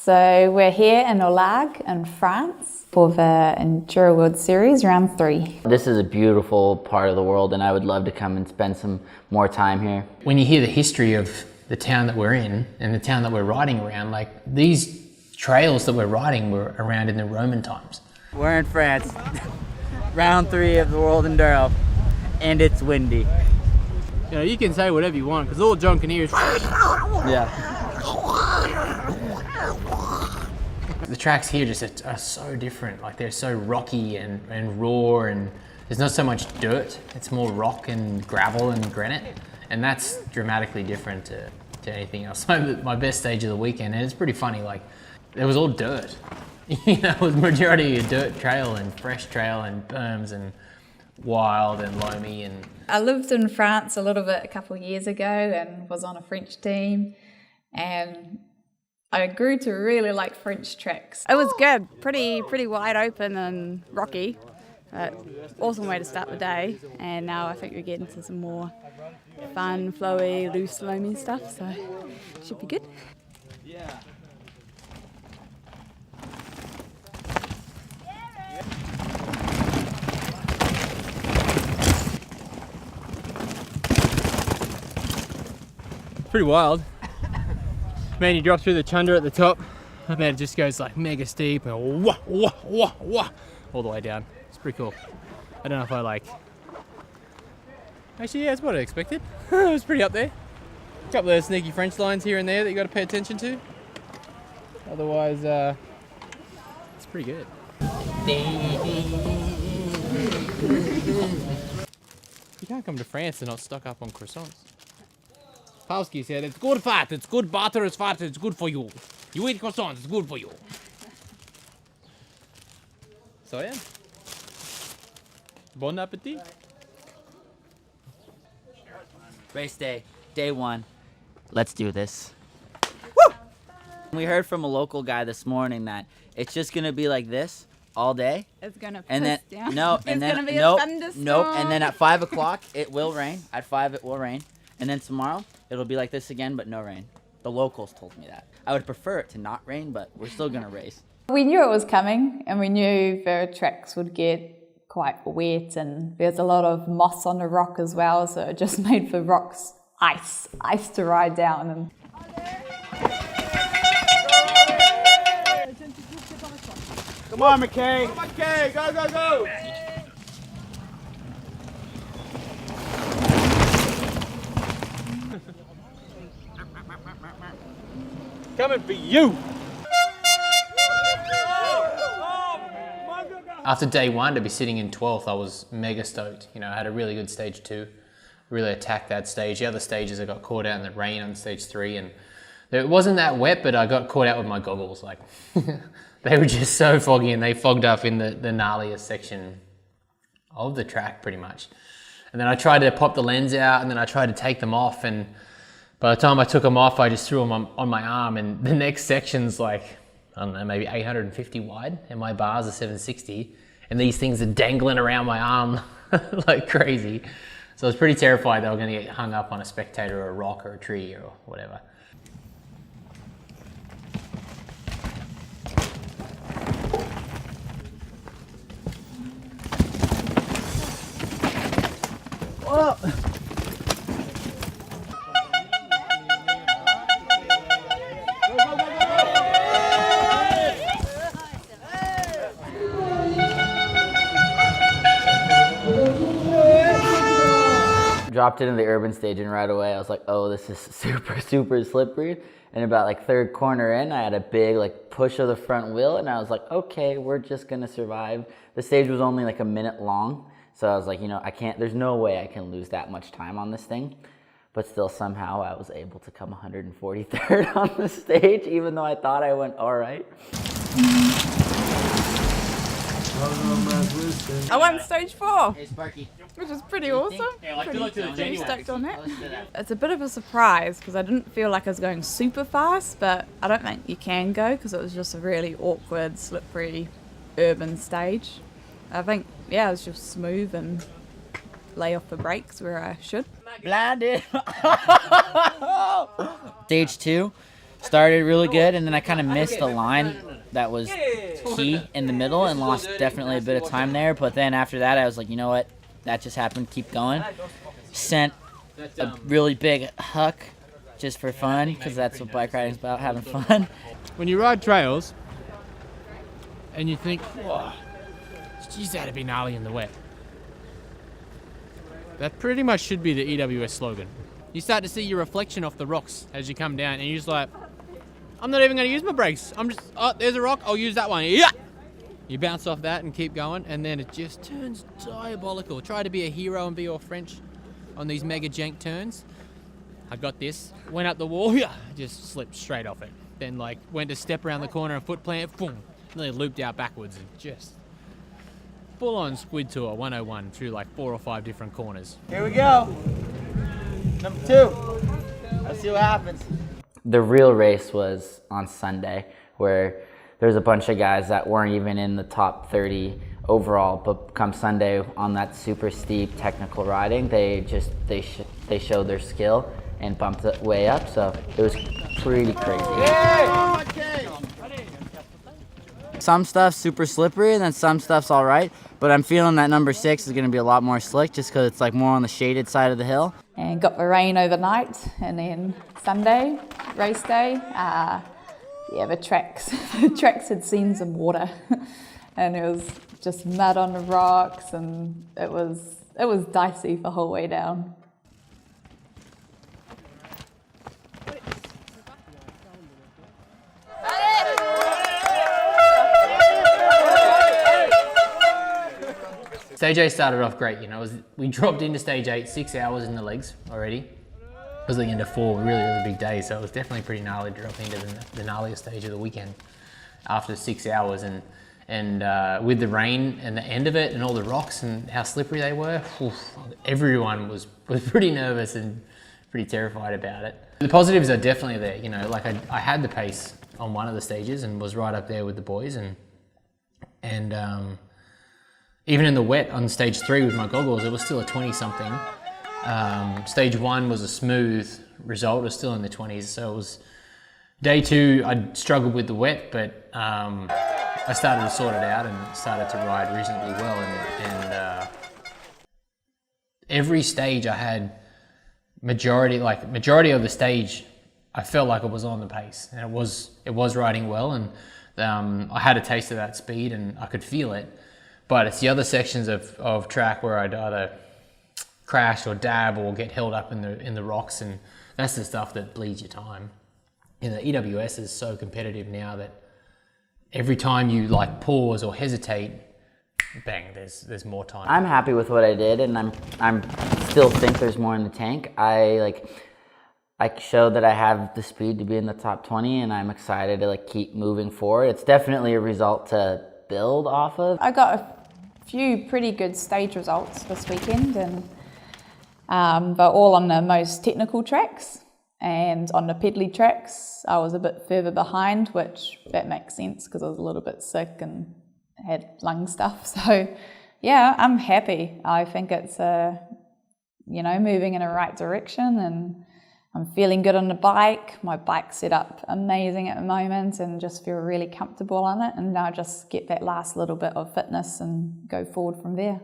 So we're here in Olargues in France for the Enduro World Series, round 3. This is a beautiful part of the world and I would love to come and spend some more time here. When you hear the history of the town that we're in and the town that we're riding around, like these trails that we're riding were around in the Roman times. We're in France, round 3 of the World Enduro, and it's windy. You know, you can say whatever you want because all John can hear is Yeah. The tracks here just are so different. Like they're so rocky and raw, and there's not so much dirt. It's more rock and gravel and granite, and that's dramatically different to anything else. My best stage of the weekend, and it's pretty funny. Like it was all dirt. You know, it was majority a dirt trail and fresh trail and berms and wild and loamy. And I lived in France a little bit a couple of years ago and was on a French team, and I grew to really like French tracks. It was good, pretty wide open and rocky. Awesome way to start the day, and now I think we're getting to some more fun, flowy, loose, loamy stuff, so it should be good. yeah. Pretty wild. Man, you drop through the chunder at the top, and then it just goes like mega steep and wah, wah, wah, wah, all the way down. It's pretty cool. I don't know if I like... Actually, yeah, it's what I expected. It was pretty up there. A couple of sneaky French lines here and there that you got to pay attention to. Otherwise, it's pretty good. You can't come to France and not stock up on croissants. Palski said, it's good fat, it's good butter, it's fat, it's good for you. You eat croissants, it's good for you. So yeah. Bon appetit. Race day, day 1. Let's do this. Woo! We heard from a local guy this morning that it's just gonna be like this all day. It's gonna And then piss down. no, It's and then gonna be a nope, thunderstorm. nope, and then at 5 o'clock it will rain. At 5 it will rain, and then tomorrow it'll be like this again, but no rain. The locals told me that. I would prefer it to not rain, but we're still gonna race. We knew it was coming, and we knew the tracks would get quite wet, and there's a lot of moss on the rock as well, so it just made the rocks ice to ride down. And Come on, McKay. Come on, McKay. Go, go, go. Coming for you. after day 1 to be sitting in 12th, I was mega stoked. You know, I had a really good stage 2, really attacked that stage. The other stages I got caught out in the rain on stage 3, and it wasn't that wet, but I got caught out with my goggles. Like they were just so foggy, and they fogged up in the gnarliest section of the track pretty much. And then I tried to pop the lens out, and then I tried to take them off, and by the time I took them off, I just threw them on my arm, and the next section's like, I don't know, maybe 850 wide, and my bars are 760, and these things are dangling around my arm like crazy. So I was pretty terrified they were gonna get hung up on a spectator or a rock or a tree or whatever. Whoa! Dropped into the urban stage, and right away I was like, oh, this is super slippery. And about like third corner in, I had a big like push of the front wheel, and I was like, okay, we're just gonna survive. The stage was only like a minute long, so I was like, you know, there's no way I can lose that much time on this thing. But still, somehow I was able to come 143rd on the stage, even though I thought I went all right. I won stage 4, Hey, Sparky. which is pretty awesome. Yeah, like, good luck to the Pretty genuine. stoked on that. It's a bit of a surprise because I didn't feel like I was going super fast, but I don't think you can go because it was just a really awkward, slippery, urban stage. I think, yeah, it was just smooth and lay off the brakes where I should. Blinded. Stage 2, started really good, and then I kind of missed the line that was key in the middle and lost definitely a bit of time there. But then after that, I was like, you know what? That just happened. Keep going. Sent a really big huck just for fun, because that's what bike riding is about, having fun. When you ride trails and you think, whoa, geez, that'd be gnarly in the wet. That pretty much should be the EWS slogan. You start to see your reflection off the rocks as you come down, and you're just like, I'm not even going to use my brakes. I'm just, oh, there's a rock, I'll use that one. Yeah! You bounce off that and keep going, and then it just turns diabolical. Try to be a hero and be all French on these mega jank turns. I got this, went up the wall, yeah, just slipped straight off it. Then like went to step around the corner and foot plant, boom, nearly looped out backwards and just full on squid tour 101 through like 4 or 5 different corners. Here we go. Number 2. Let's see what happens. The real race was on Sunday, where there's a bunch of guys that weren't even in the top 30 overall, but come Sunday on that super steep technical riding, they showed their skill and bumped it way up, so it was pretty crazy. Some stuff's super slippery, and then some stuff's all right, but I'm feeling that number 6 is going to be a lot more slick, just because it's like more on the shaded side of the hill. And got the rain overnight, and then Sunday, race day, yeah, the tracks had seen some water, and it was just mud on the rocks, and it was dicey the whole way down. Stage 8 started off great, you know. We dropped into stage 8, 6 hours in the legs already. It was the end of 4 really big days, so it was definitely pretty gnarly to drop into the gnarliest stage of the weekend after 6 hours. And with the rain and the end of it and all the rocks and how slippery they were, everyone was pretty nervous and pretty terrified about it. The positives are definitely there, you know, like I had the pace on one of the stages and was right up there with the boys, and even in the wet on stage 3 with my goggles, it was still a 20-something. Stage 1 was a smooth result, it was still in the 20s, so it was day 2, I struggled with the wet, but I started to sort it out and started to ride reasonably well, and every stage I had majority of the stage, I felt like it was on the pace, and it was riding well, and I had a taste of that speed and I could feel it. But it's the other sections of track where I'd either crash or dab or get held up in the rocks, and that's the stuff that bleeds your time. And the EWS is so competitive now that every time you like pause or hesitate, bang, there's more time. I'm happy with what I did, and I'm still think there's more in the tank. I showed that I have the speed to be in the top 20, and I'm excited to like keep moving forward. It's definitely a result to build off of. I got a few pretty good stage results this weekend, and but all on the most technical tracks, and on the pedally tracks I was a bit further behind, which that makes sense because I was a little bit sick and had lung stuff. So yeah, I'm happy. I think it's moving in the right direction, and I'm feeling good on the bike. My bike's set up amazing at the moment and just feel really comfortable on it, and now just get that last little bit of fitness and go forward from there.